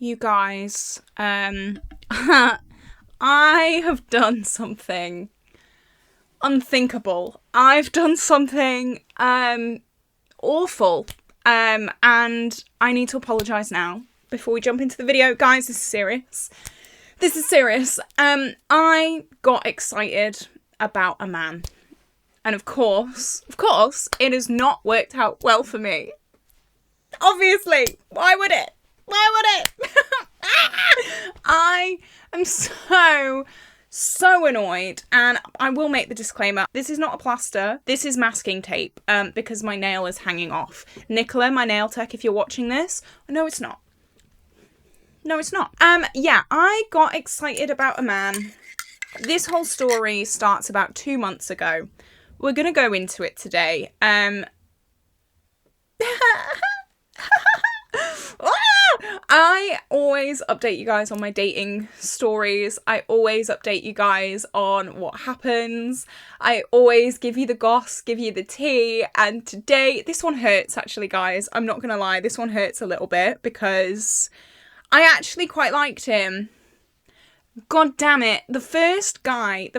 You guys, I have done something unthinkable. I've done something awful, and I need to apologise now before we jump into the video. Guys, this is serious. This is serious. I got excited about a man, and of course, it has not worked out well for me. Obviously, why would it? I am so annoyed, and I will make the disclaimer. This is not a plaster. This is masking tape, because my nail is hanging off. Nicola, my nail tech, if you're watching this, no, it's not. No, it's not. Yeah, I got excited about a man. This whole story starts about 2 months ago. We're gonna go into it today. I always update you guys on my dating stories. I always update you guys on what happens. I always give you the goss, give you the tea. And today, this one hurts actually, guys. I'm not gonna lie, this one hurts a little bit because I actually quite liked him. God damn it. The first guy,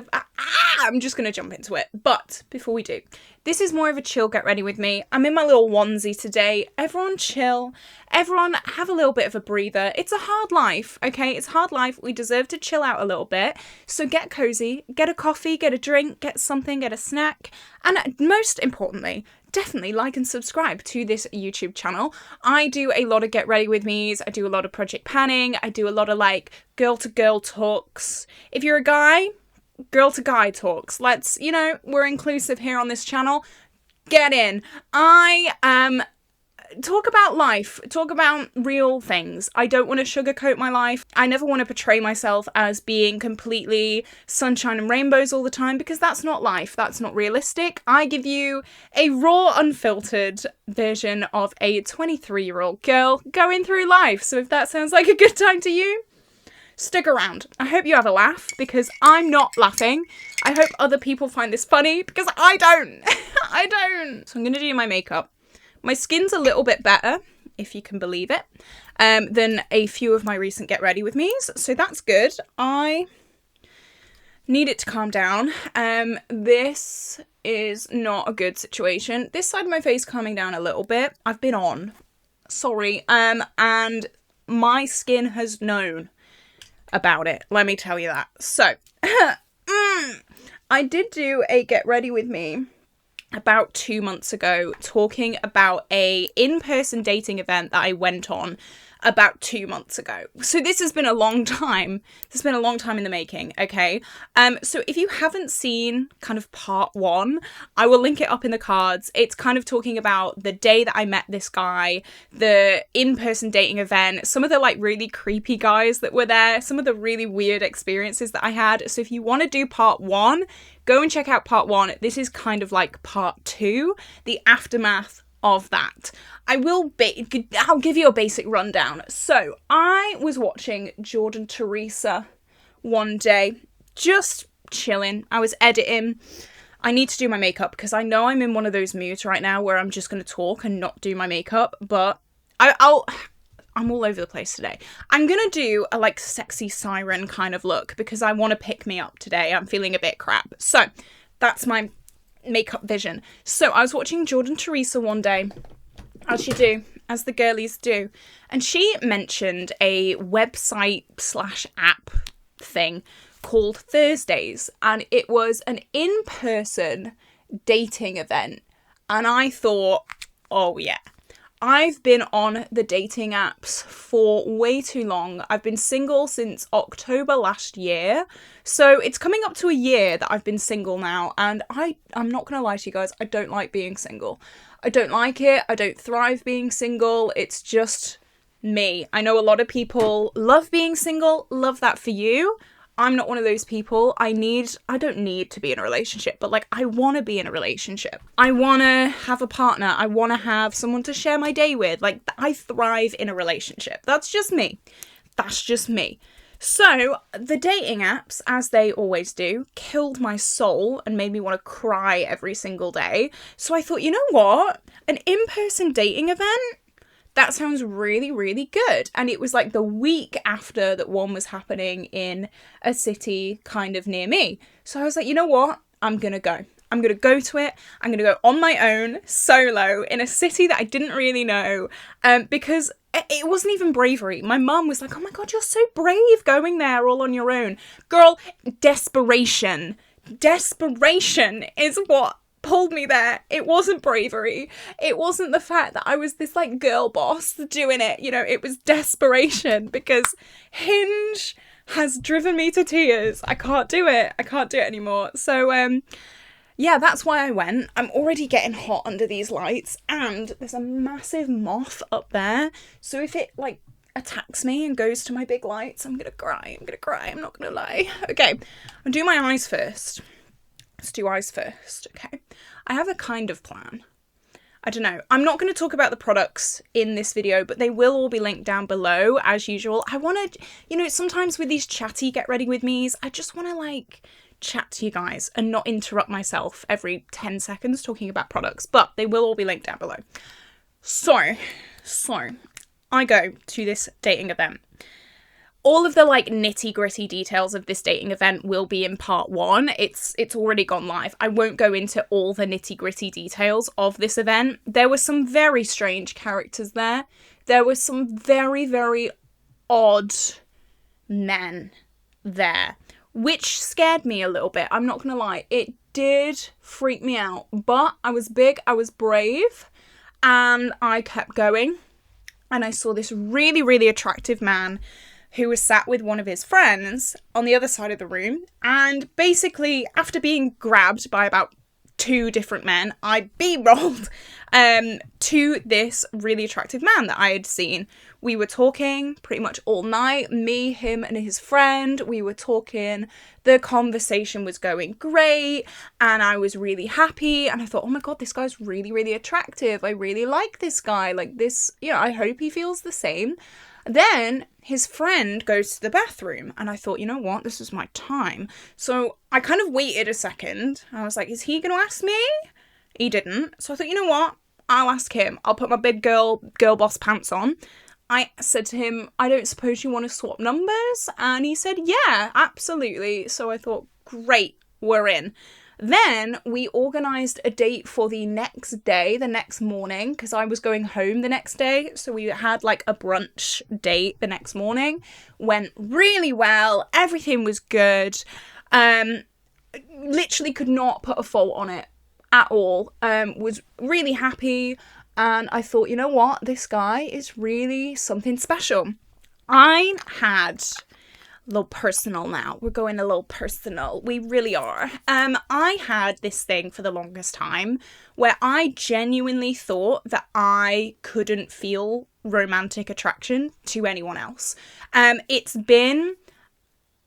I'm just going to jump into it. But before we do, this is more of a chill get ready with me. I'm in my little onesie today. Everyone chill. Everyone have a little bit of a breather. It's a hard life, okay? It's a hard life. We deserve to chill out a little bit. So get cozy, get a coffee, get a drink, get something, get a snack. And most importantly, definitely like and subscribe to this YouTube channel. I do a lot of get ready with me's. I do a lot of project panning. I do a lot of like girl to girl talks. If you're a guy, girl to guy talks. Let's, you know, we're inclusive here on this channel. Get in. I talk about life, talk about real things. I don't want to sugarcoat my life. I never want to portray myself as being completely sunshine and rainbows all the time, because that's not life. That's not realistic. I give you a raw, unfiltered version of a 23-year-old girl going through life. So if that sounds like a good time to you, stick around. I hope you have a laugh, because I'm not laughing. I hope other people find this funny, because I don't. I don't. So I'm going to do my makeup. My skin's a little bit better, if you can believe it, than a few of my recent Get Ready With Me's, so that's good. I need it to calm down. This is not a good situation. This side of my face calming down a little bit. I've been on. Sorry. And my skin has known about it. Let me tell you that. So, I did do a Get Ready With Me about 2 months ago, talking about a in-person dating event that I went on about 2 months ago. So this has been a long time. This has been a long time in the making, okay? So if you haven't seen kind of part 1, I will link it up in the cards. It's kind of talking about the day that I met this guy, the in-person dating event, some of the like really creepy guys that were there, some of the really weird experiences that I had. So if you want to do part 1, go and check out part 1. This is kind of like part 2, the aftermath of that. I'll give you a basic rundown. So I was watching Jordan Teresa one day, just chilling. I was editing. I need to do my makeup because I know I'm in one of those moods right now where I'm just going to talk and not do my makeup, but I'm all over the place today. I'm going to do a like sexy siren kind of look because I want to pick me up today. I'm feeling a bit crap. So that's my makeup vision. So I was watching Jordan Teresa one day, as you do, as the girlies do, and she mentioned a website / app thing called Thursdays, and it an in-person dating event. And I thought, oh yeah, I've been on the dating apps for way too long. I've been single since October last year. So it's coming up to a year that I've been single now. And I'm not going to lie to you guys, I don't like being single. I don't like it. I don't thrive being single. It's just me. I know a lot of people love being single. Love that for you. I'm not one of those people. I don't need to be in a relationship, but like I want to be in a relationship. I want to have a partner. I want to have someone to share my day with. Like I thrive in a relationship. That's just me. That's just me. So the dating apps, as they always do, killed my soul and made me want to cry every single day. So I thought, you know what? An in-person dating event? that sounds really, really good. And it was like the week after that one was happening in a city kind of near me. So I was like, you know what? I'm going to go. I'm going to go to it. I'm going to go on my own, solo, in a city that I didn't really know, because it wasn't even bravery. My mum was like, oh my God, you're so brave going there all on your own. Girl, desperation. Desperation is what pulled me there. It wasn't bravery. It wasn't the fact that I was this like girl boss doing it. You know, it was desperation, because Hinge has driven me to tears. I can't do it. I can't do it anymore. So, yeah, that's why I went. I'm already getting hot under these lights, and there's a massive moth up there. So if it like attacks me and goes to my big lights, I'm gonna cry. I'm gonna cry. I'm not gonna lie. Okay, I'll do my eyes first. Let's do eyes first. Okay, I have a kind of plan. I don't know. I'm not going to talk about the products in this video, but they will all be linked down below as usual. I want to, you know, sometimes with these chatty get ready with me's, I just want to like chat to you guys and not interrupt myself every 10 seconds talking about products, but they will all be linked down below. So I go to this dating event. All of the like nitty gritty details of this dating event will be in part 1. It's already gone live. I won't go into all the nitty gritty details of this event. There were some very strange characters there. There were some very, very odd men there, which scared me a little bit. I'm not gonna lie. It did freak me out, but I was big, I was brave, and I kept going. And I saw this really, really attractive man who was sat with one of his friends on the other side of the room. And basically, after being grabbed by about 2 different men, I B-rolled to this really attractive man that I had seen. We were talking pretty much all night, me, him, and his friend. We were talking, the conversation was going great, and I was really happy, and I thought, oh my God, this guy's really, really attractive. I really like this guy. Like this, you know, I hope he feels the same. Then his friend goes to the bathroom, and I thought, you know what, this is my time. So I kind of waited a second. I was like, is he going to ask me? He didn't. So I thought, you know what, I'll ask him. I'll put my big girl boss pants on. I said to him, I don't suppose you want to swap numbers? And he said, yeah, absolutely. So I thought, great, we're in. Then we organised a date for the next day, the next morning, because I was going home the next day. So we had like a brunch date the next morning. Went really well. Everything was good. Literally could not put a fault on it at all. Was really happy. And I thought, you know what? This guy is really something special. I had... little personal now. We're going a little personal. We really are. I had this thing for the longest time where I genuinely thought that I couldn't feel romantic attraction to anyone else. It's been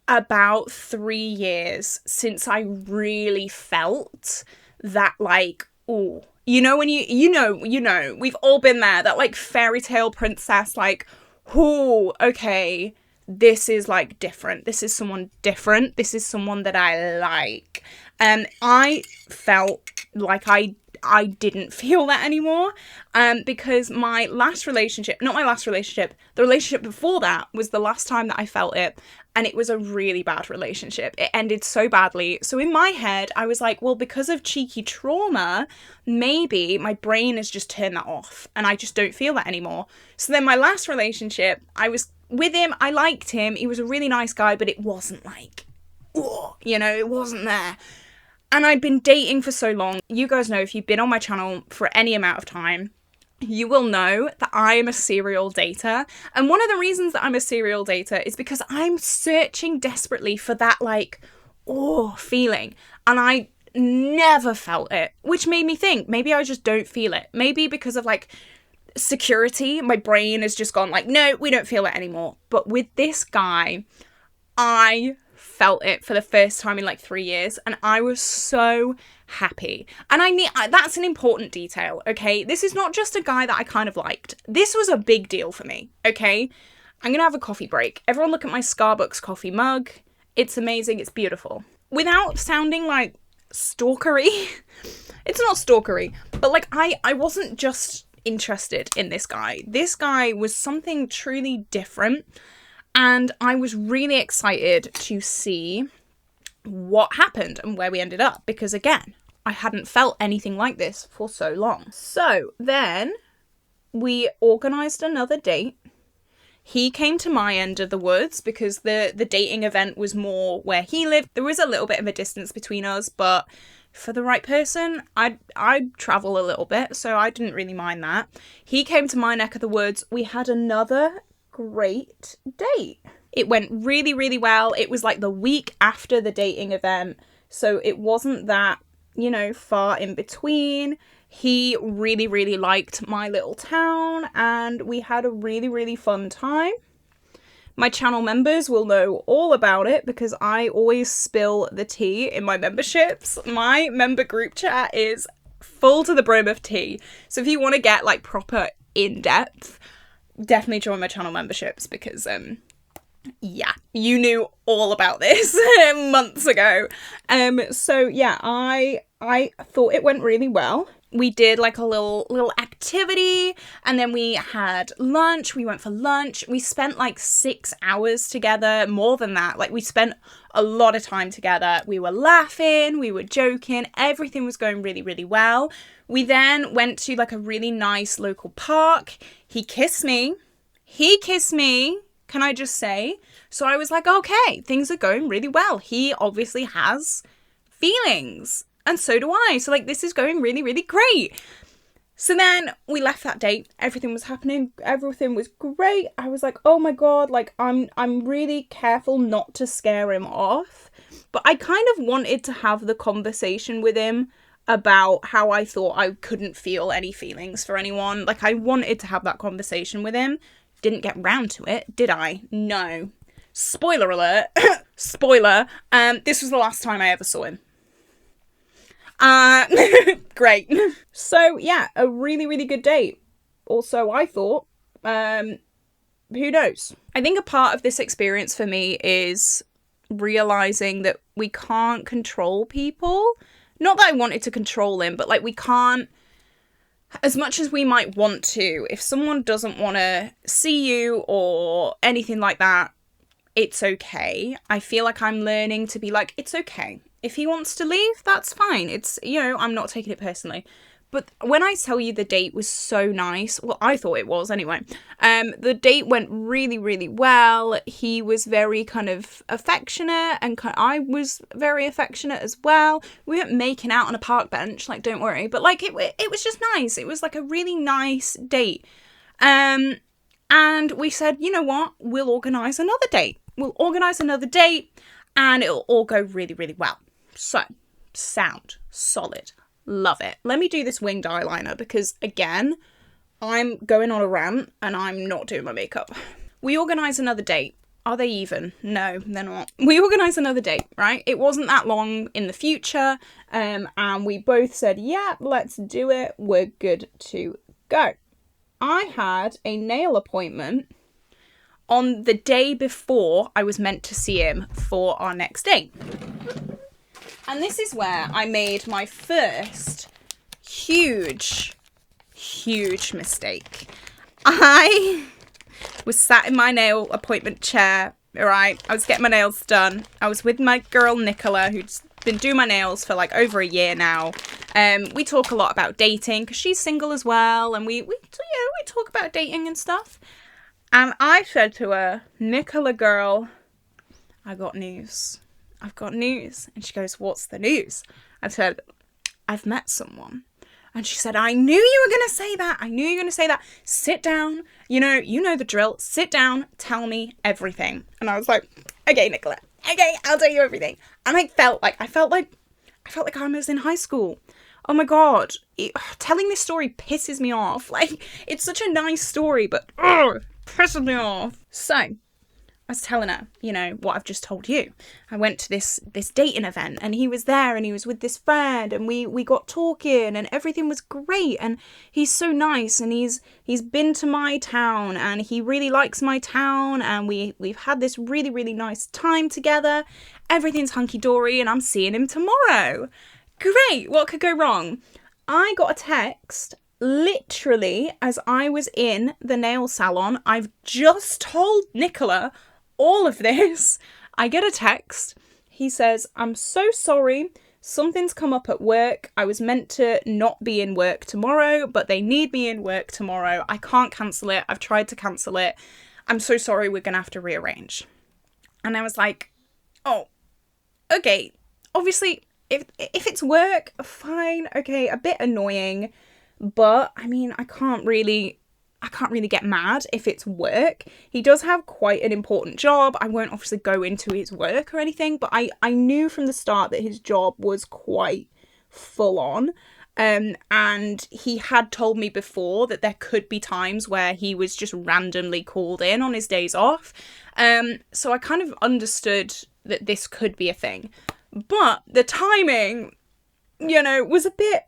about 3 years since I really felt that, like, oh, you know, when you know, we've all been there, that like fairy tale princess, like, oh, okay, this is like different. This is someone different. This is someone that I like. I felt like I didn't feel that anymore, because my last relationship, not my last relationship, the relationship before that was the last time that I felt it, and it was a really bad relationship. It ended so badly. So in my head, I was like, well, because of cheeky trauma, maybe my brain has just turned that off, and I just don't feel that anymore. So then my last relationship, I was with him, I liked him, he was a really nice guy, but it wasn't like, oh, you know, it wasn't there. And I'd been dating for so long. You guys know, if you've been on my channel for any amount of time, you will know that I am a serial dater. And one of the reasons that I'm a serial dater is because I'm searching desperately for that, like, oh, feeling. And I never felt it, which made me think, maybe I just don't feel it. Maybe because of, like, security, my brain has just gone like, no, we don't feel it anymore. But with this guy, I felt it for the first time in like 3 years, and I was so happy. And that's an important detail, okay? This is not just a guy that I kind of liked. This was a big deal for me, okay? I'm gonna have a coffee break. Everyone look at my Starbucks coffee mug. It's amazing, it's beautiful. Without sounding like stalkery, it's not stalkery, but like I wasn't just interested in this guy. This guy was something truly different, and I was really excited to see what happened and where we ended up, because again, I hadn't felt anything like this for so long. So then we organised another date. He came to my end of the woods because the dating event was more where he lived. There was a little bit of a distance between us, but for the right person, I'd travel a little bit, so I didn't really mind that. He came to my neck of the woods. We had another great date. It went really, really well. It was like the week after the dating event, so it wasn't that, you know, far in between. He really, really liked my little town, and we had a really, really fun time. My channel members will know all about it because I always spill the tea in my memberships. My member group chat is full to the brim of tea. So if you want to get like proper in-depth, definitely join my channel memberships because yeah, you knew all about this months ago. So yeah, I thought it went really well. We did like a little activity, and then we had lunch. We went for lunch. We spent like 6 hours together, more than that. Like we spent a lot of time together. We were laughing, we were joking, everything was going really, really well. We then went to like a really nice local park. He kissed me. Can I just say? So I was like, okay, things are going really well. He obviously has feelings, and so do I. So like, this is going really, really great. So then we left that date. Everything was happening. Everything was great. I was like, oh my God, like I'm really careful not to scare him off. But I kind of wanted to have the conversation with him about how I thought I couldn't feel any feelings for anyone. Like I wanted to have that conversation with him. Didn't get round to it, did I? No. Spoiler alert. Spoiler. This was the last time I ever saw him. Great. So yeah, a really, really good date. Also, I thought, who knows? I think a part of this experience for me is realizing that we can't control people. Not that I wanted to control him, but like we can't, as much as we might want to, if someone doesn't want to see you or anything like that, it's okay. I feel like I'm learning to be like, it's okay. If he wants to leave, that's fine. It's, you know, I'm not taking it personally. But when I tell you the date was so nice, well, I thought it was anyway. The date went really, really well. He was very kind of affectionate, and I was very affectionate as well. We weren't making out on a park bench, like, don't worry. But like, it was just nice. It was like a really nice date. And we said, you know what? We'll organise another date. We'll organise another date, and it'll all go really, really well. So, sound solid. Love it. Let me do this winged eyeliner because, again, I'm going on a rant and I'm not doing my makeup. We organise another date. Are they even? No, they're not. We organise another date, right? It wasn't that long in the future, and we both said, yeah, let's do it. We're good to go. I had a nail appointment on the day before I was meant to see him for our next date. And this is where I made my first huge mistake. I was sat in my nail appointment chair, alright? I was getting my nails done. I was with my girl Nicola, who's been doing my nails for like over a year now. We talk a lot about dating because she's single as well, and we talk about dating and stuff. And I said to her, Nicola girl, I got news. I've got news. And she goes, what's the news? I said, I've met someone. And she said, I knew you were going to say that. I knew you were going to say that. Sit down. You know the drill. Sit down. Tell me everything. And I was like, okay, Nicola. Okay, I'll tell you everything. And I felt like I was in high school. Oh my God. Telling this story pisses me off. Like, it's such a nice story, but pisses me off. So, I was telling her, what I've just told you. I went to this dating event, and he was there, and he was with this friend, and we got talking, and everything was great, and he's so nice, and he's been to my town, and he really likes my town, and we've had this really, really nice time together. Everything's hunky-dory, and I'm seeing him tomorrow. Great, what could go wrong? I got a text literally, as I was in the nail salon, I've just told Nicola all of this. I get a text. He says, "I'm so sorry. Something's come up at work. I was meant to not be in work tomorrow, but they need me in work tomorrow. I can't cancel it. I've tried to cancel it. I'm so sorry. We're going to have to rearrange." And I was like, oh, okay. Obviously, if it's work, fine. Okay, a bit annoying. But, I mean, I can't really get mad if it's work. He does have quite an important job. I won't obviously go into his work or anything, but I knew from the start that his job was quite full on. And he had told me before that there could be times where he was just randomly called in on his days off. So I kind of understood that this could be a thing. But the timing, you know, was a bit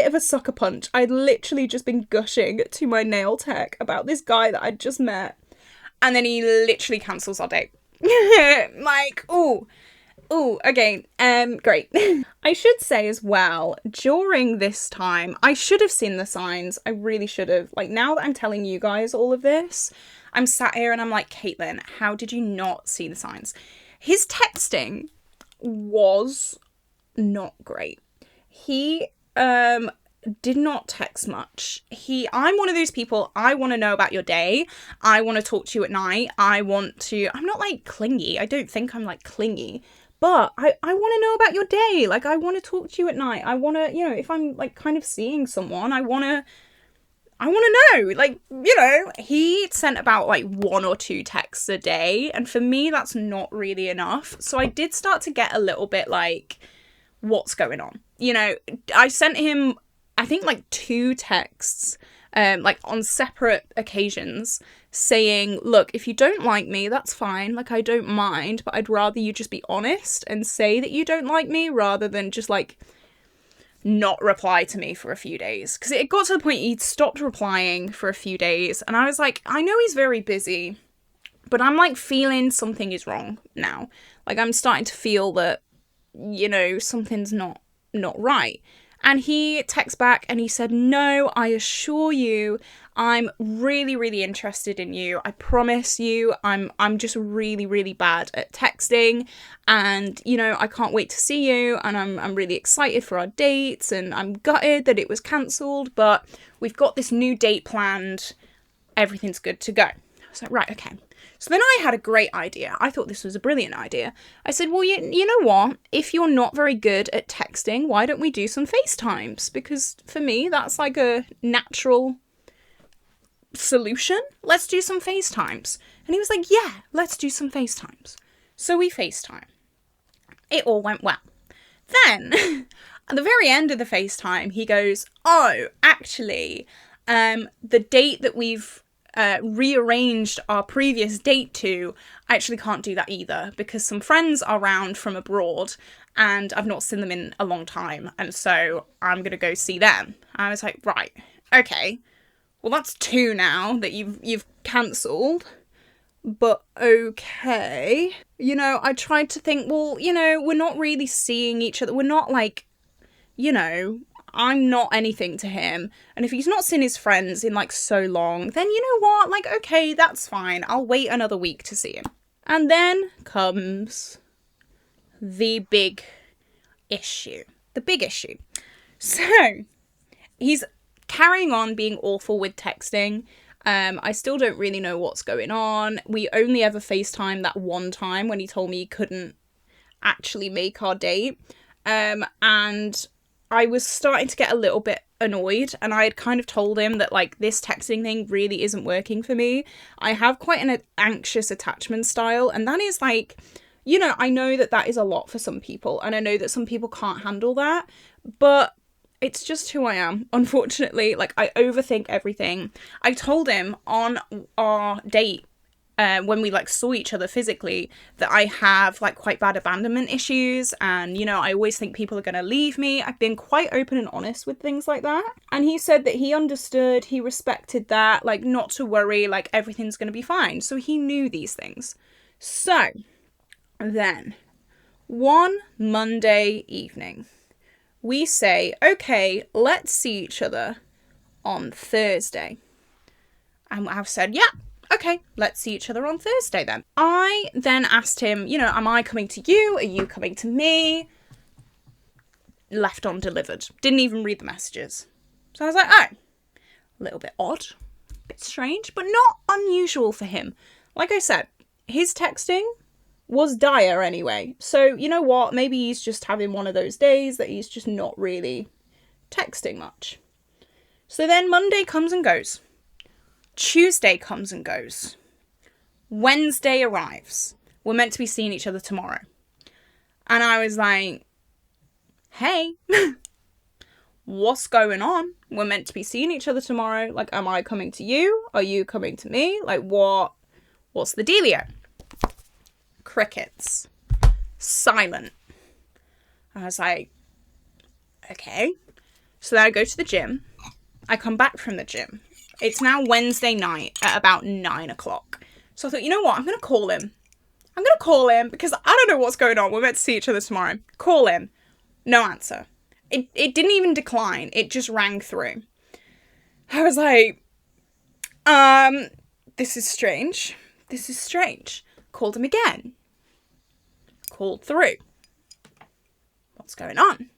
of a sucker punch. I'd literally just been gushing to my nail tech about this guy that I'd just met. And then he literally cancels our date. Like, ooh, okay, great. I should say as well, during this time, I should have seen the signs. I really should have. Like, now that I'm telling you guys all of this, I'm sat here and I'm like, Caitlin, how did you not see the signs? His texting was not great. He did not text much. I'm one of those people, I want to know about your day. I want to talk to you at night. I'm not like clingy. I don't think I'm like clingy, but I want to know about your day. Like, I want to talk to you at night. I want to, you know, if I'm like kind of seeing someone, I want to know, like, you know. He sent about like 1 or 2 texts a day. And for me, that's not really enough. So I did start to get a little bit like, what's going on? You know, I sent him, I think, like 2 texts, like on separate occasions, saying, look, if you don't like me, that's fine. Like, I don't mind, but I'd rather you just be honest and say that you don't like me rather than just like not reply to me for a few days. Because it got to the point he'd stopped replying for a few days. And I was like, I know he's very busy, but I'm like feeling something is wrong now. Like, I'm starting to feel that, you know, something's not right. And he texts back and he said, no, I assure you, I'm really, really interested in you. I promise you, I'm just really, really bad at texting. And, you know, I can't wait to see you. And I'm really excited for our dates. And I'm gutted that it was cancelled, but we've got this new date planned. Everything's good to go. I was like, right, okay. So then I had a great idea. I thought this was a brilliant idea. I said, well, you know what? If you're not very good at texting, why don't we do some FaceTimes? Because for me, that's like a natural solution. Let's do some FaceTimes. And he was like, yeah, let's do some FaceTimes. So we FaceTime. It all went well. Then, at the very end of the FaceTime, he goes, oh, actually, the date that we've rearranged our previous date to, I actually can't do that either because some friends are round from abroad and I've not seen them in a long time, and so I'm gonna go see them. I was like, right, okay, well, that's 2 now that you've cancelled, but okay. You know, I tried to think, well, you know, we're not really seeing each other, we're not like, you know, I'm not anything to him. And if he's not seen his friends in like so long, then you know what? Like, okay, that's fine. I'll wait another week to see him. And then comes the big issue. The big issue. So he's carrying on being awful with texting. I still don't really know what's going on. We only ever FaceTime that one time when he told me he couldn't actually make our date. And I was starting to get a little bit annoyed, and I had kind of told him that, like, this texting thing really isn't working for me. I have quite an anxious attachment style, and that is, like, you know, I know that that is a lot for some people, and I know that some people can't handle that, but it's just who I am, unfortunately. Like, I overthink everything. I told him on our date, when we like saw each other physically, that I have like quite bad abandonment issues, and you know, I always think people are going to leave me. I've been quite open and honest with things like that, and he said that he understood, he respected that, like, not to worry, like, everything's going to be fine. So he knew these things. So then one Monday evening we say, okay, let's see each other on Thursday. And I've said, yeah, okay, let's see each other on Thursday then. I then asked him, you know, am I coming to you? Are you coming to me? Left undelivered. Didn't even read the messages. So I was like, oh, a little bit odd, a bit strange, but not unusual for him. Like I said, his texting was dire anyway. So you know what? Maybe he's just having one of those days that he's just not really texting much. So then Monday comes and goes. Tuesday comes and goes. Wednesday arrives. We're meant to be seeing each other tomorrow. And I was like, hey, what's going on? We're meant to be seeing each other tomorrow. Like, am I coming to you? Are you coming to me? Like, what's the dealio? Crickets. Silent. I was like, okay. So then I go to the gym. I come back from the gym. It's now Wednesday night at about 9 o'clock. So I thought, you know what? I'm going to call him. I'm going to call him because I don't know what's going on. We're meant to see each other tomorrow. Call him. No answer. It didn't even decline. It just rang through. I was like, this is strange. This is strange. Called him again. Called through. What's going on?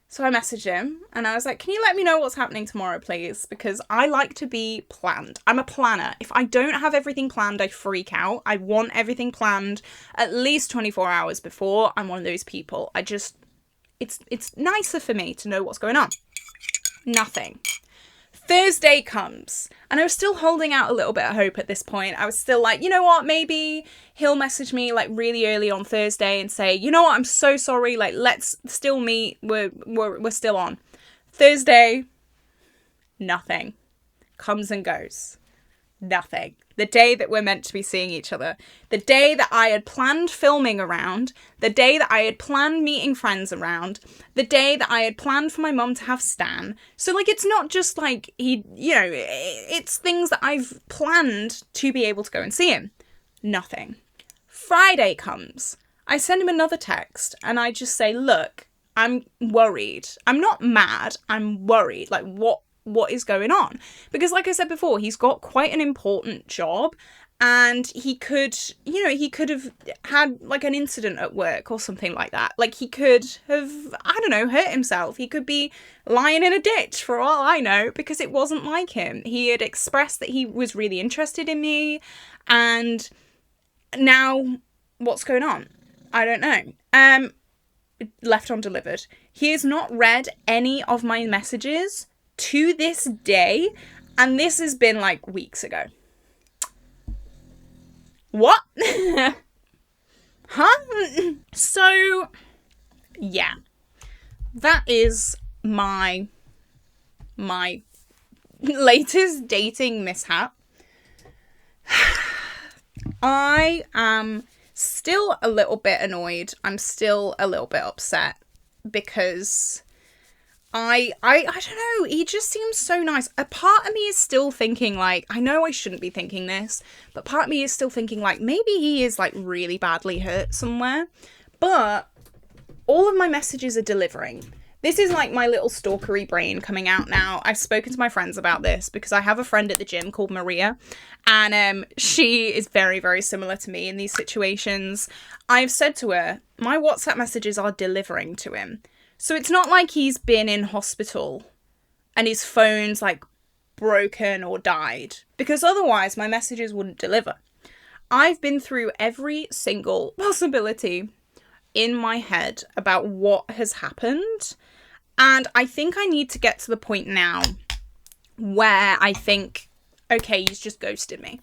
So I messaged him and I was like, can you let me know what's happening tomorrow, please? Because I like to be planned. I'm a planner. If I don't have everything planned, I freak out. I want everything planned at least 24 hours before. I'm one of those people. It's nicer for me to know what's going on. Nothing. Thursday comes and I was still holding out a little bit of hope at this point. I was still like, you know what, maybe he'll message me like really early on Thursday and say, you know what, I'm so sorry, like let's still meet, we're still on. Thursday, nothing. Comes and goes. Nothing. The day that we're meant to be seeing each other. The day that I had planned filming around. The day that I had planned meeting friends around. The day that I had planned for my mum to have Stan. So, like, it's not just, like, it's things that I've planned to be able to go and see him. Nothing. Friday comes. I send him another text, and I just say, look, I'm worried. I'm not mad. I'm worried. Like, what is going on? Because like I said before, he's got quite an important job and he could have had like an incident at work or something like that. Like he could have, I don't know, hurt himself. He could be lying in a ditch for all I know because it wasn't like him. He had expressed that he was really interested in me and now what's going on? I don't know. Left undelivered. He has not read any of my messages to this day, and this has been like weeks ago. What? Huh? So, yeah. That is my latest dating mishap. I am still a little bit annoyed. I'm still a little bit upset because I don't know, he just seems so nice. A part of me is still thinking like, I know I shouldn't be thinking this, but part of me is still thinking like, maybe he is like really badly hurt somewhere. But all of my messages are delivering. This is like my little stalkery brain coming out now. I've spoken to my friends about this because I have a friend at the gym called Maria and she is very, very similar to me in these situations. I've said to her, my WhatsApp messages are delivering to him. So it's not like he's been in hospital and his phone's like broken or died, because otherwise my messages wouldn't deliver. I've been through every single possibility in my head about what has happened. And I think I need to get to the point now where I think, okay, he's just ghosted me.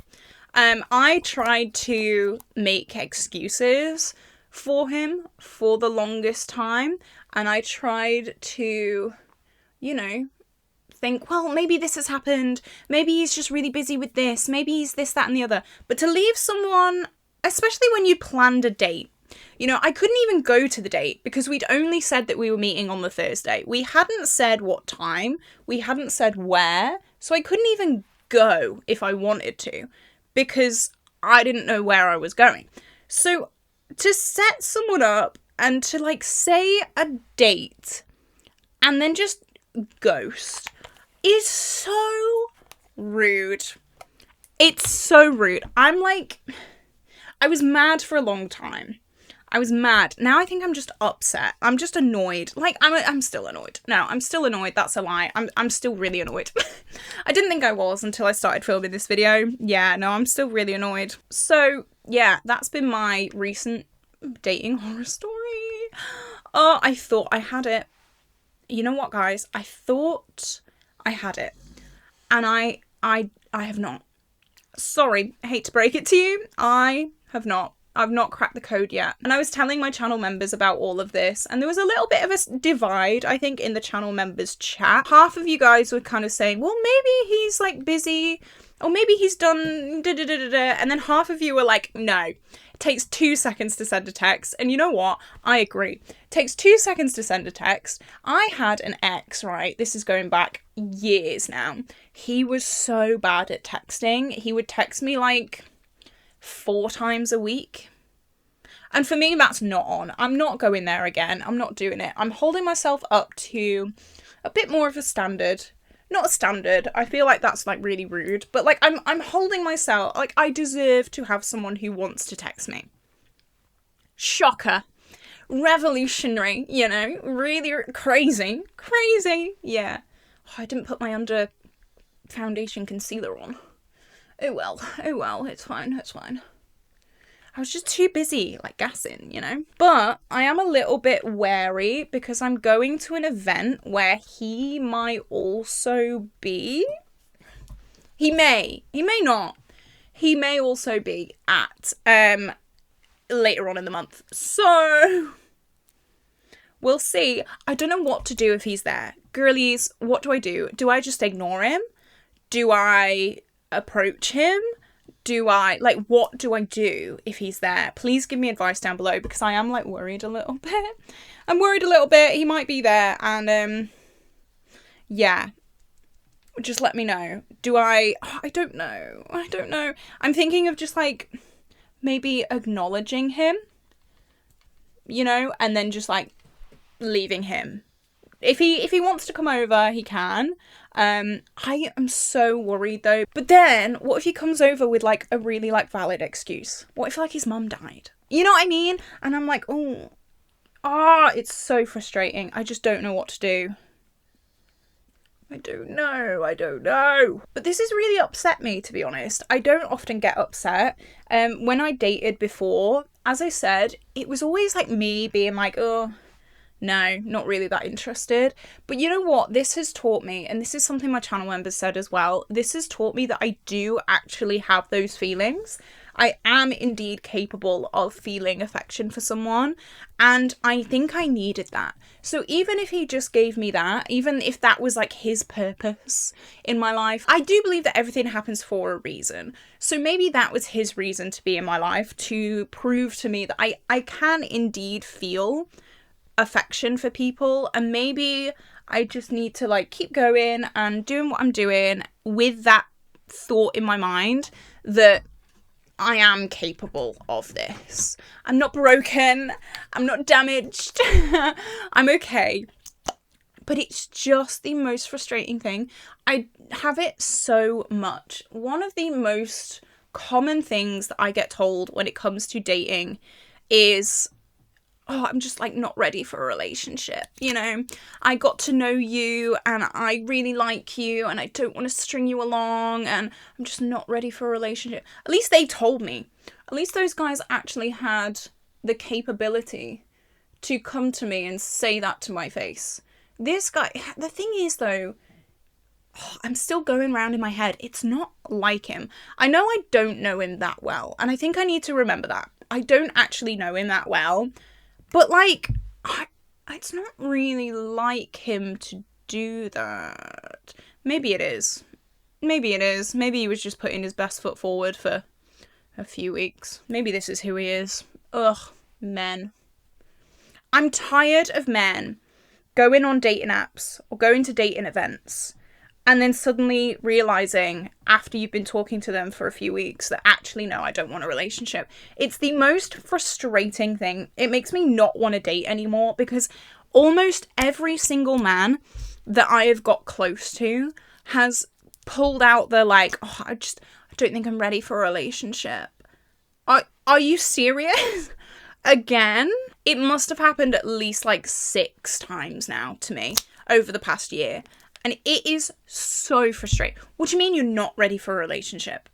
I tried to make excuses for him for the longest time. And I tried to, think, well, maybe this has happened. Maybe he's just really busy with this. Maybe he's this, that, and the other. But to leave someone, especially when you planned a date, I couldn't even go to the date because we'd only said that we were meeting on the Thursday. We hadn't said what time. We hadn't said where. So I couldn't even go if I wanted to because I didn't know where I was going. So to set someone up and to say a date and then just ghost, is so rude. It's so rude. I'm like, I was mad for a long time. I was mad. Now I think I'm just upset. I'm just annoyed. Like, I'm still annoyed. No, I'm still annoyed. That's a lie. I'm still really annoyed. I didn't think I was until I started filming this video. Yeah, no, I'm still really annoyed. So, yeah, that's been my recent dating horror story. Oh, I thought I had it. You know what, guys? I thought I had it. And I have not. Sorry, I hate to break it to you. I have not. I've not cracked the code yet. And I was telling my channel members about all of this, and there was a little bit of a divide, I think, in the channel members chat. Half of you guys were kind of saying, well, maybe he's like busy, or maybe he's done da-da-da-da-da. And then half of you were like, no, it takes 2 seconds to send a text. And you know what? I agree. It takes 2 seconds to send a text. I had an ex, right? This is going back years now. He was so bad at texting. He would text me like 4 times a week. And for me, that's not on. I'm not going there again. I'm not doing it. I'm holding myself up to a bit more of a standard. Not a standard. I feel like that's like really rude. But like I'm holding myself, like I deserve to have someone who wants to text me. Shocker. Revolutionary, you know, really crazy. Crazy. Yeah. Oh, I didn't put my under foundation concealer on. Oh well, it's fine, it's fine. I was just too busy, like, gassing, you know? But I am a little bit wary because I'm going to an event where he might also be. He may not. He may also be at, later on in the month. So, we'll see. I don't know what to do if he's there. Girlies, what do? Do I just ignore him? Do I approach him? What do I do if he's there? Please give me advice down below because I am like worried a little bit. I'm worried a little bit. He might be there and yeah. Just let me know. I don't know. I'm thinking of just like maybe acknowledging him, you know, and then just like leaving him. If he wants to come over, he can. I am so worried though. But then, what if he comes over with like a really like valid excuse? What if like his mum died? You know what I mean? And I'm like, it's so frustrating. I just don't know what to do. I don't know. But this has really upset me, to be honest. I don't often get upset. When I dated before, as I said, it was always like me being like, oh, no, not really that interested. But you know what? This has taught me, and this is something my channel members said as well, this has taught me that I do actually have those feelings. I am indeed capable of feeling affection for someone, and I think I needed that. So even if he just gave me that, even if that was like his purpose in my life, I do believe that everything happens for a reason. So maybe that was his reason to be in my life, to prove to me that I can indeed feel affection for people, and maybe I just need to like keep going and doing what I'm doing with that thought in my mind that I am capable of this. I'm not broken, I'm not damaged, I'm okay. But it's just the most frustrating thing. I have it so much. One of the most common things that I get told when it comes to dating is, oh, I'm just like not ready for a relationship, you know? I got to know you and I really like you and I don't want to string you along and I'm just not ready for a relationship. At least they told me. At least those guys actually had the capability to come to me and say that to my face. This guy, the thing is though, I'm still going round in my head. It's not like him. I know I don't know him that well, and I think I need to remember that. I don't actually know him that well. But, like, it's not really like him to do that. Maybe it is. Maybe he was just putting his best foot forward for a few weeks. Maybe this is who he is. Ugh, men. I'm tired of men going on dating apps or going to dating events and then suddenly realising after you've been talking to them for a few weeks that actually, no, I don't want a relationship. It's the most frustrating thing. It makes me not want to date anymore because almost every single man that I have got close to has pulled out the like, oh, I don't think I'm ready for a relationship. Are you serious? Again? It must have happened at least like 6 times now to me over the past year. And it is so frustrating. What do you mean you're not ready for a relationship?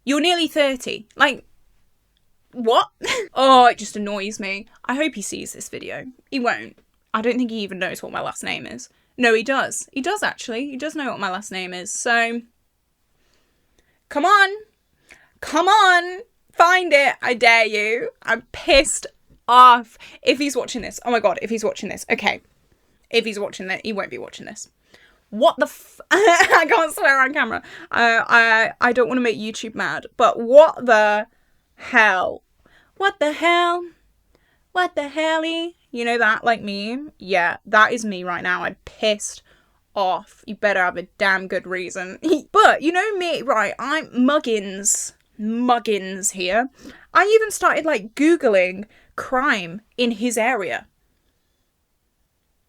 You're nearly 30. Like, what? Oh, it just annoys me. I hope he sees this video. He won't. I don't think he even knows what my last name is. No, he does. He does, actually. He does know what my last name is. So, come on. Come on. Find it. I dare you. I'm pissed off. If he's watching this. Oh my god, if he's watching this. Okay. If he's watching that, he won't be watching this. What the I can't swear on camera. I don't want to make YouTube mad. But what the hell? What the hell? What the helly? You know that, like meme? Yeah, that is me right now. I'm pissed off. You better have a damn good reason. But, you know me, right? I'm Muggins here. I even started, like, Googling crime in his area.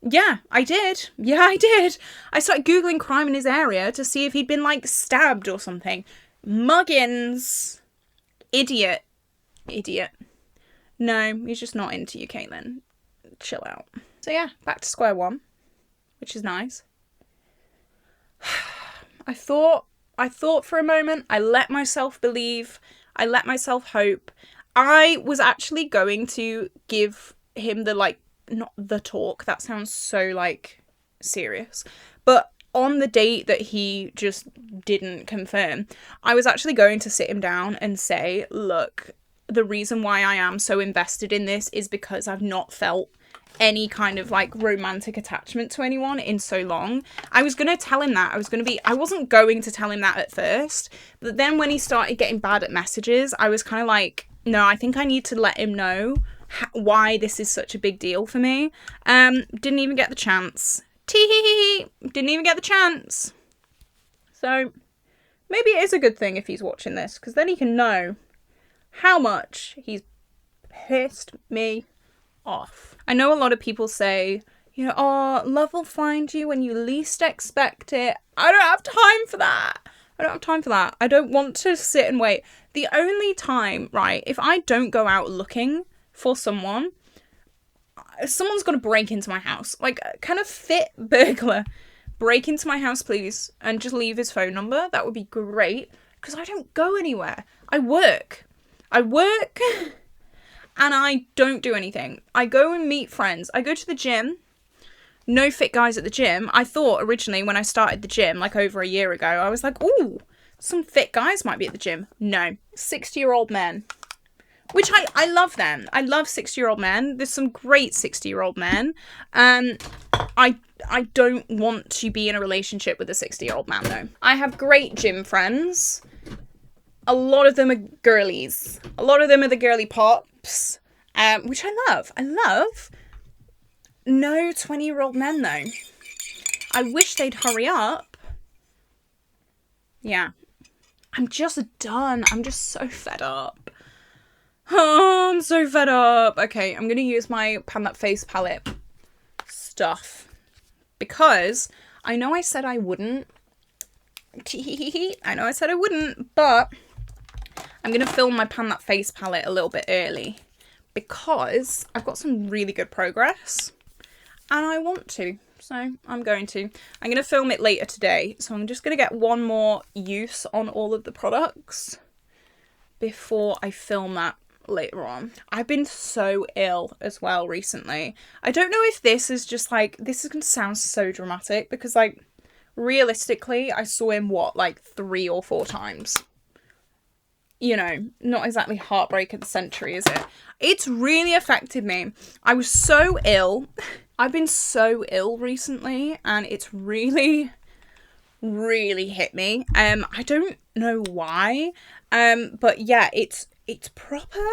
Yeah, I did. Yeah, I did. I started Googling crime in his area to see if he'd been, like, stabbed or something. Muggins. Idiot. No, he's just not into you, Caitlin. Chill out. So yeah, back to square one, which is nice. I thought for a moment, I let myself believe, I let myself hope. I was actually going to give him the, like, not the talk, that sounds so, like, serious, but on the date that he just didn't confirm, I was actually going to sit him down and say, look, the reason why I am so invested in this is because I've not felt any kind of like romantic attachment to anyone in so long. I was going to tell him that. I wasn't going to tell him that at first, but then when he started getting bad at messages, I was kind of like, no, I think I need to let him know why this is such a big deal for me. Didn't even get the chance. Didn't even get the chance. So maybe it is a good thing if he's watching this, because then he can know how much he's pissed me off. I know a lot of people say, you know, oh, love will find you when you least expect it. I don't have time for that. I don't want to sit and wait. The only time, right, if I don't go out looking for someone's going to break into my house. Like, kind of fit burglar. Break into my house, please, and just leave his phone number. That would be great, because I don't go anywhere. I work and I don't do anything. I go and meet friends. I go to the gym. No fit guys at the gym. I thought originally when I started the gym, like over a year ago, I was like, ooh, some fit guys might be at the gym. No, 60-year-old men. Which I love them. I love 60-year-old men. There's some great 60-year-old men. I don't want to be in a relationship with a 60-year-old man, though. I have great gym friends. A lot of them are girlies. A lot of them are the girly pops, which I love. No 20-year-old men, though. I wish they'd hurry up. Yeah. I'm just done. I'm just so fed up. Oh, I'm so fed up. Okay, I'm going to use my Pan That Face palette stuff. Because I know I said I wouldn't. I know I said I wouldn't, but I'm going to film my Pan That Face palette a little bit early. Because I've got some really good progress. And I want to. So I'm going to. I'm going to film it later today. So I'm just going to get one more use on all of the products before I film that later on. I've been so ill as well recently. I don't know if this is just like, this is going to sound so dramatic because like realistically I saw him like 3 or 4 times. You know, not exactly heartbreak of the century, is it? It's really affected me. I was so ill. I've been so ill recently and it's really hit me. I don't know why. But yeah, it's proper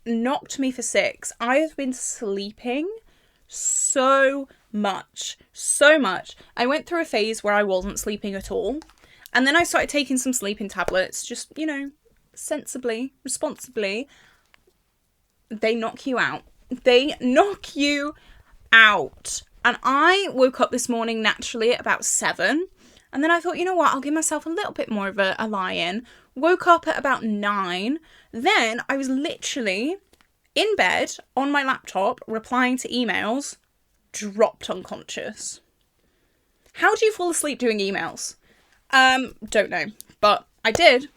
knocked me for 6. I have been sleeping so much. I went through a phase where I wasn't sleeping at all. And then I started taking some sleeping tablets, just, you know, sensibly, responsibly. They knock you out. And I woke up this morning naturally at about 7. And then I thought, you know what, I'll give myself a little bit more of a lie-in. Woke up at about 9. Then I was literally in bed on my laptop replying to emails, dropped unconscious. How do you fall asleep doing emails? Don't know, but I did.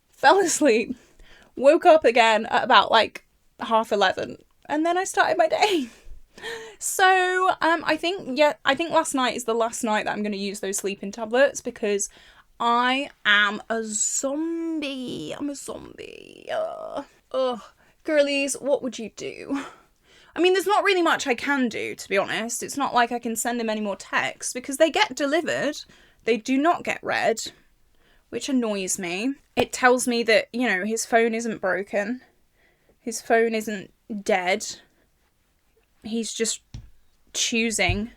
Fell asleep, woke up again at about like 11:30, and then I started my day. So, I think last night is the last night that I'm going to use those sleeping tablets because I am a zombie. I'm a zombie. Ugh. Girlies, what would you do? I mean, there's not really much I can do, to be honest. It's not like I can send him any more texts because they get delivered. They do not get read, which annoys me. It tells me that, you know, his phone isn't broken. His phone isn't dead. He's just choosing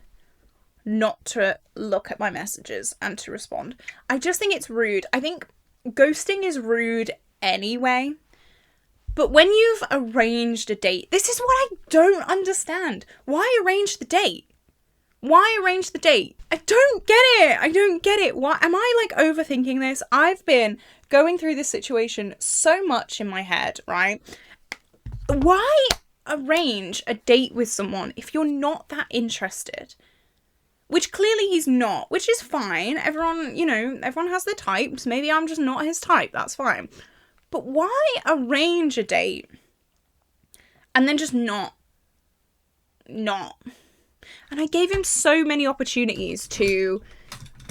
not to look at my messages and to respond. I just think it's rude. I think ghosting is rude anyway. But when you've arranged a date, this is what I don't understand. Why arrange the date? Why arrange the date? I don't get it. I don't get it. Why am I like overthinking this? I've been going through this situation so much in my head, right? Why arrange a date with someone if you're not that interested? Which clearly he's not, which is fine. Everyone, you know, everyone has their types. Maybe I'm just not his type. That's fine. But why arrange a date and then just not? And I gave him so many opportunities to,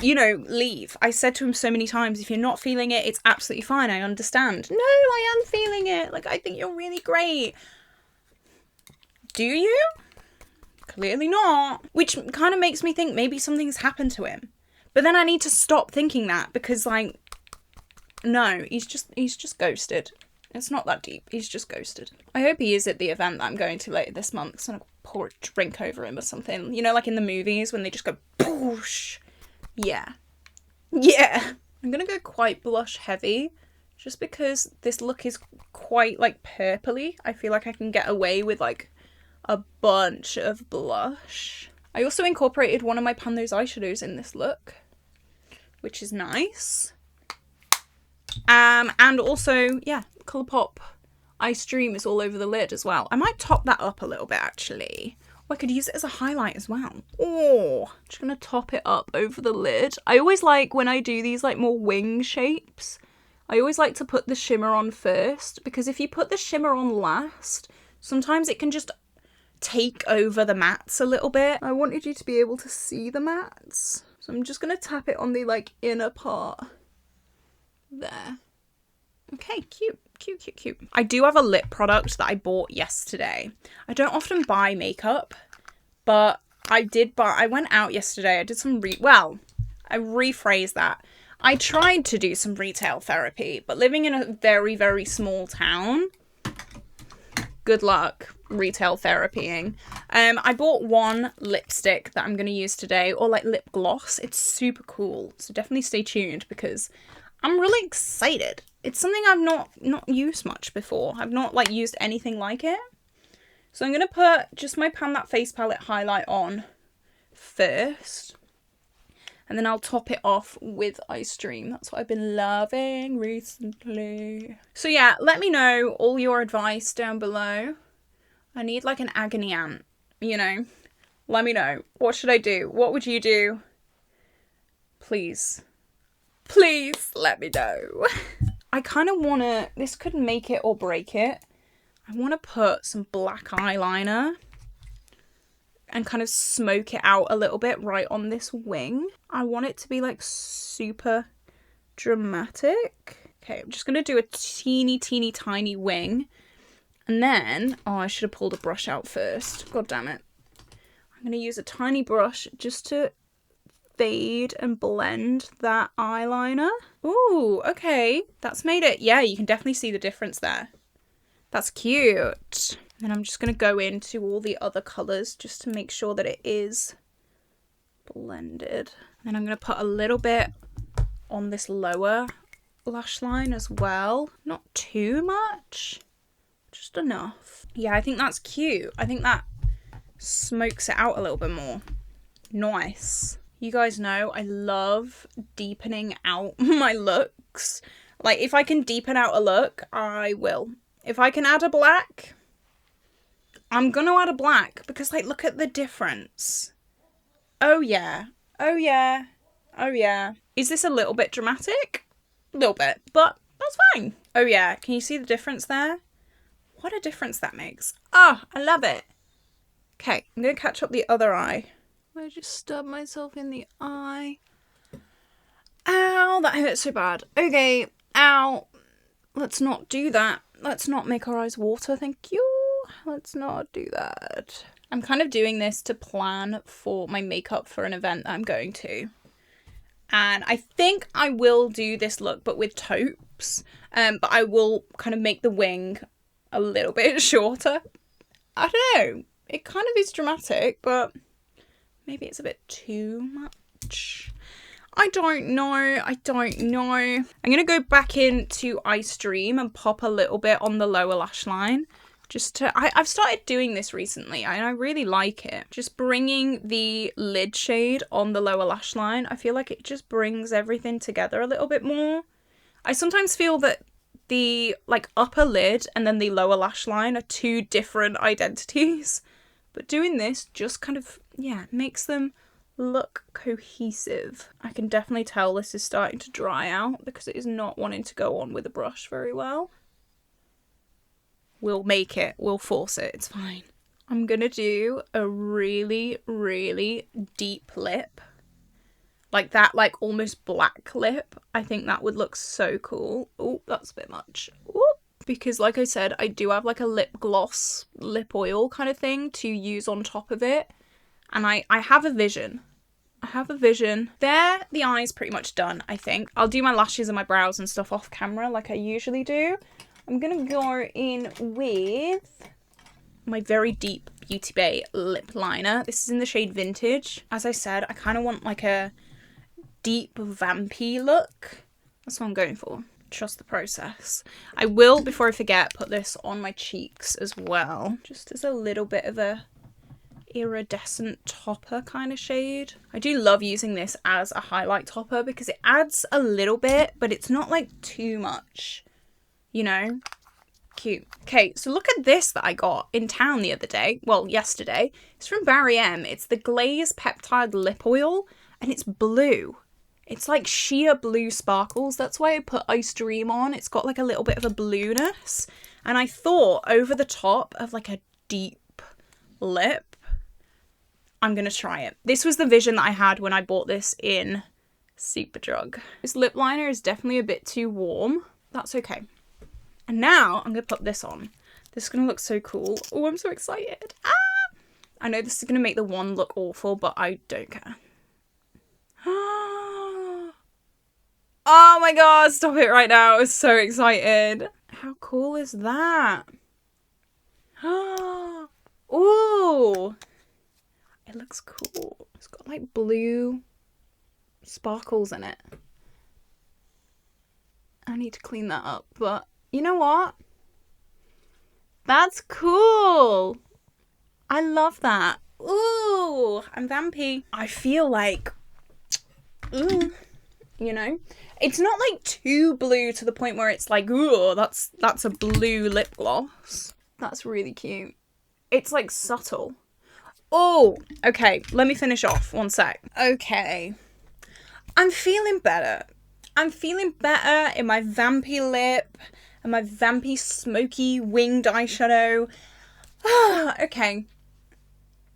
you know, leave. I said to him so many times, if you're not feeling it, it's absolutely fine. I understand. No, I am feeling it. Like, I think you're really great. Do you? Clearly not. Which kind of makes me think maybe something's happened to him. But then I need to stop thinking that because, like, no, he's just ghosted. It's not that deep. He's just ghosted. I hope he is at the event that I'm going to later this month. So I'm going to pour a drink over him or something. You know, like in the movies when they just go, poosh. Yeah. Yeah. I'm going to go quite blush heavy. Just because this look is quite, like, purpley. I feel like I can get away with, like, a bunch of blush. I also incorporated one of my Pan Those eyeshadows in this look, which is nice. And also, yeah, Colourpop Ice Dream is all over the lid as well. I might top that up a little bit, actually. Oh, I could use it as a highlight as well. Oh, just gonna top it up over the lid. I always like, when I do these, like, more wing shapes, I always like to put the shimmer on first, because if you put the shimmer on last, sometimes it can just take over the mattes a little bit. I wanted you to be able to see the mattes. So I'm just gonna tap it on the, like, inner part. There. Okay, cute. I do have a lip product that I bought yesterday. I don't often buy makeup, but I went out yesterday. I did some I rephrase that. I tried to do some retail therapy, but living in a very, very small town, good luck retail therapying. I bought one lipstick that I'm going to use today, or like lip gloss. It's super cool. So definitely stay tuned because I'm really excited. It's something I've not used much before. I've not like used anything like it. So I'm going to put just my Pan That Face Palette highlight on first. And then I'll top it off with Ice Dream. That's what I've been loving recently. So yeah, let me know all your advice down below. I need like an agony aunt, you know. Let me know. What should I do? What would you do? Please let me know. I kind of want to, this could make it or break it. I want to put some black eyeliner and kind of smoke it out a little bit right on this wing. I want it to be like super dramatic. Okay, I'm just going to do a teeny tiny wing. And then, oh, I should have pulled a brush out first. God damn it. I'm going to use a tiny brush just to fade and blend that eyeliner. Ooh, okay. That's made it. Yeah, you can definitely see the difference there. That's cute. And then I'm just going to go into all the other colours just to make sure that it is blended. And then I'm going to put a little bit on this lower lash line as well. Not too much, just enough. Yeah, I think that's cute. I think that smokes it out a little bit more. Nice. You guys know I love deepening out my looks. Like, if I can deepen out a look, I will. If I can add a black, I'm gonna add a black because, like, look at the difference. Oh, yeah. Oh, yeah. Oh, yeah. Is this a little bit dramatic? A little bit, but that's fine. Oh, yeah. Can you see the difference there? What a difference that makes. Oh, I love it. Okay, I'm gonna catch up the other eye. I just stabbed myself in the eye. Ow, that hurts so bad. Okay, ow. Let's not do that. Let's not make our eyes water, thank you. Let's not do that. I'm kind of doing this to plan for my makeup for an event that I'm going to. And I think I will do this look, but with taupes. But I will kind of make the wing a little bit shorter. I don't know. It kind of is dramatic, but maybe it's a bit too much. I don't know. I don't know. I'm going to go back into Ice Dream and pop a little bit on the lower lash line. Just to, I've started doing this recently and I really like it. Just bringing the lid shade on the lower lash line. I feel like it just brings everything together a little bit more. I sometimes feel that the like upper lid and then the lower lash line are two different identities. But doing this just kind of, yeah, makes them look cohesive. I can definitely tell this is starting to dry out because it is not wanting to go on with a brush very well. We'll make it. We'll force it. It's fine. I'm gonna do a really, really deep lip. Like that, like almost black lip. I think that would look so cool. Oh, that's a bit much. Ooh. Because like I said, I do have like a lip gloss, lip oil kind of thing to use on top of it. And I have a vision. I have a vision. There, the eye's pretty much done, I think. I'll do my lashes and my brows and stuff off camera like I usually do. I'm going to go in with my very deep Beauty Bay lip liner. This is in the shade Vintage. As I said, I kind of want like a deep vampy look. That's what I'm going for. Trust the process. I will, before I forget, put this on my cheeks as well. Just as a little bit of a iridescent topper kind of shade. I do love using this as a highlight topper because it adds a little bit, but it's not like too much, you know? Cute. Okay, so look at this that I got in town the other day. Well, yesterday. It's from Barry M. It's the Glazed Peptide Lip Oil and it's blue. It's like sheer blue sparkles. That's why I put Ice Dream on. It's got like a little bit of a blueness. And I thought over the top of like a deep lip, I'm going to try it. This was the vision that I had when I bought this in Superdrug. This lip liner is definitely a bit too warm. That's okay. And now I'm going to put this on. This is going to look so cool. Oh, I'm so excited. Ah! I know this is going to make the one look awful, but I don't care. Oh my god, stop it right now. I'm so excited. How cool is that? Ooh. It looks cool. It's got like blue sparkles in it. I need to clean that up, but you know what? That's cool. I love that. Ooh, I'm vampy. I feel like, you know, it's not like too blue to the point where it's like, ooh, that's a blue lip gloss. That's really cute. It's like subtle. Oh, okay, let me finish off. One sec. Okay. I'm feeling better. I'm feeling better in my vampy lip and my vampy smoky winged eyeshadow. Okay.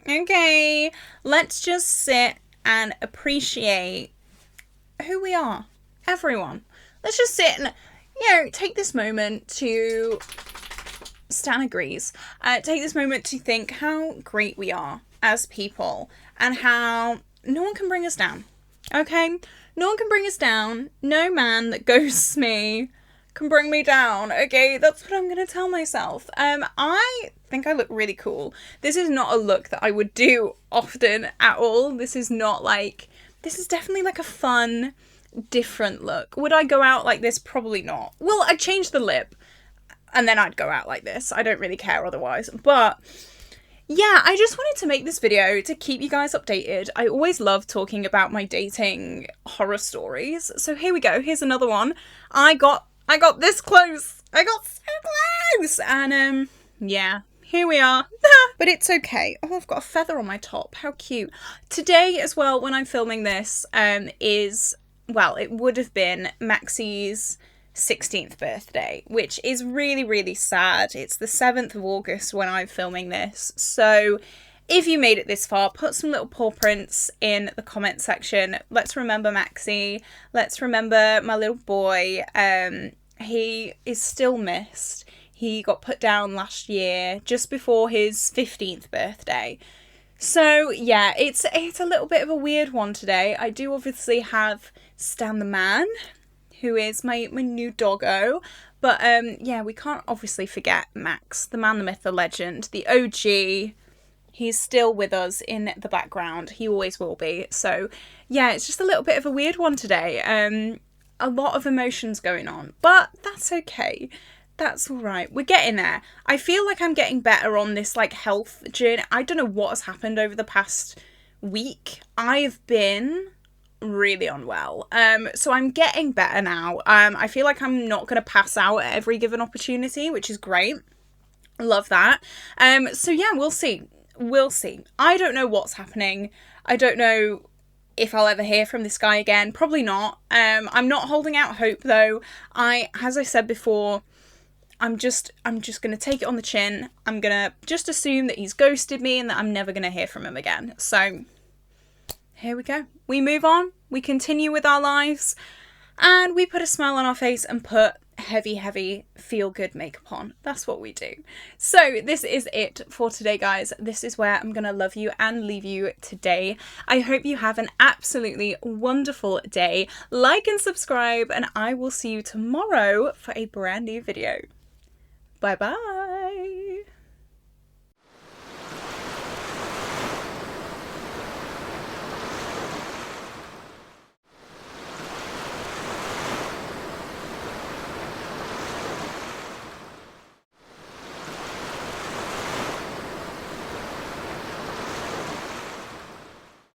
Okay. Let's just sit and appreciate who we are. Everyone. Let's just sit and, you know, take this moment to... Stan agrees. Take this moment to think how great we are as people and how no one can bring us down. Okay? No one can bring us down. No man that ghosts me can bring me down. Okay? That's what I'm going to tell myself. I think I look really cool. This is not a look that I would do often at all. This is not like... This is definitely like a fun, different look. Would I go out like this? Probably not. Well, I'd change the lip. And then I'd go out like this. I don't really care otherwise. But yeah, I just wanted to make this video to keep you guys updated. I always love talking about my dating horror stories. So here we go. Here's another one. I got this close. I got so close. And yeah, here we are. But it's okay. Oh, I've got a feather on my top. How cute. Today as well, when I'm filming this, well, it would have been Maxi's 16th birthday, which is really, really sad. It's the 7th of August when I'm filming this. So if you made it this far, put some little paw prints in the comment section. Let's remember Maxi. Let's remember my little boy. He is still missed. He got put down last year, just before his 15th birthday. So yeah, it's a little bit of a weird one today. I do obviously have Stan the Man, who is my new doggo. But yeah, we can't obviously forget Max, the man, the myth, the legend, the OG. He's still with us in the background. He always will be. So yeah, it's just a little bit of a weird one today. A lot of emotions going on, but that's okay. That's all right. We're getting there. I feel like I'm getting better on this like health journey. I don't know what has happened over the past week. I've been really unwell. So I'm getting better now. I feel like I'm not going to pass out at every given opportunity, which is great. Love that. So yeah, we'll see. We'll see. I don't know what's happening. I don't know if I'll ever hear from this guy again. Probably not. I'm not holding out hope though. As I said before, I'm just going to take it on the chin. I'm going to just assume that he's ghosted me and that I'm never going to hear from him again. So here we go. We move on. We continue with our lives. And we put a smile on our face and put heavy feel-good makeup on. That's what we do. So this is it for today, guys. This is where I'm going to love you and leave you today. I hope you have an absolutely wonderful day. Like and subscribe, and I will see you tomorrow for a brand new video. Bye bye.